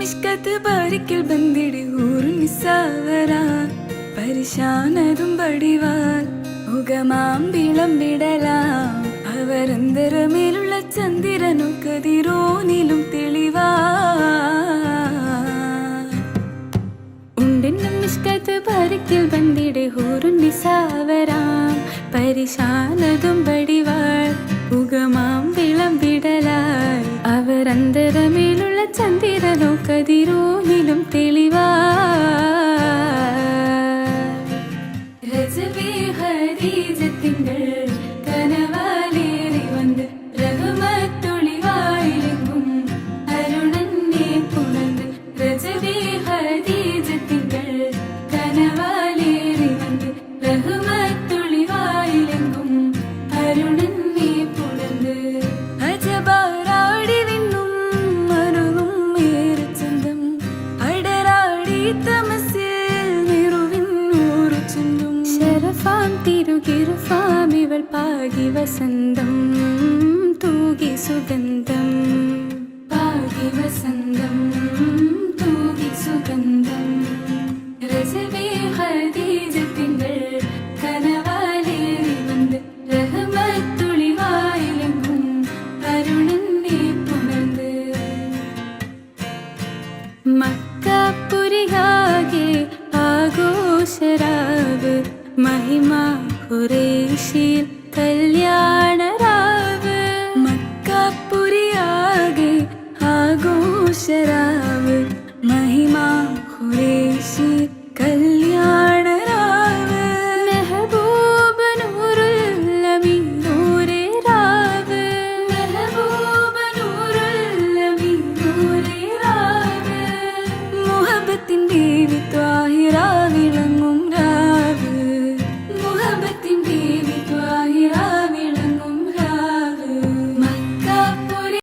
മിഷ്കത്ത് ബാരിക്കൽ ബന്ദിടി ഊർനിസാവരാ പരിശാനതും പടിവാൽ മുഖമാം വിളമ്പിടലാം അവരന്തരമേലുള്ള ചന്ദ്രനു കതിരോനിലും തെളിവാ ഉണ്ടെന്നും മിഷ്കത്ത് ബാരിക്കൽ ബന്ദിടി ഊർനിസാവരാം പരിശാനതും പടിവാൾ മുഖമാം വിളമ്പിടലാൽ അവരന്തരമേലുള്ള ചന്ദ്രനോ കതിരോനിലും തെളിവാ രജവേ ഹദീജത്തിങ്കൾ കനവാലേറി വന്ന് റഹ്മത്തൊളിവായിലെങ്കും അരുണന്നെ പുണർന്ന് രജവേ ഹദീജത്തിങ്കൾ കനവാലേറി വന്ന് റഹ്മത്തൊളിവായിലെങ്കും അരുണന്നെ പുണർന്ന് അജബാറാടി വിണ്ണും മരുന്നും മേറിച്ചന്തം അടരാടി തമസിൽ നിറുവിന്നൂറു ചുണ്ടും ശരഫാം തിരുകിരുഫാം ഇവൾ പാകി വസന്തം തൂകി സുഗന്ധം പാകി വസന്തം തൂകി സുഗന്ധം രജവേ ഹദീജത്തിങ്കൾ കനവാലേറി വന്ന് റഹ്മത്തൊളിവായിലെങ്കും അരുണന്നെ പുണർന്ന് മക്കപ്പുരിയാകെ ആഘോഷരാവ് മഹിമ ഖുറൈശിൽ കല്യാണ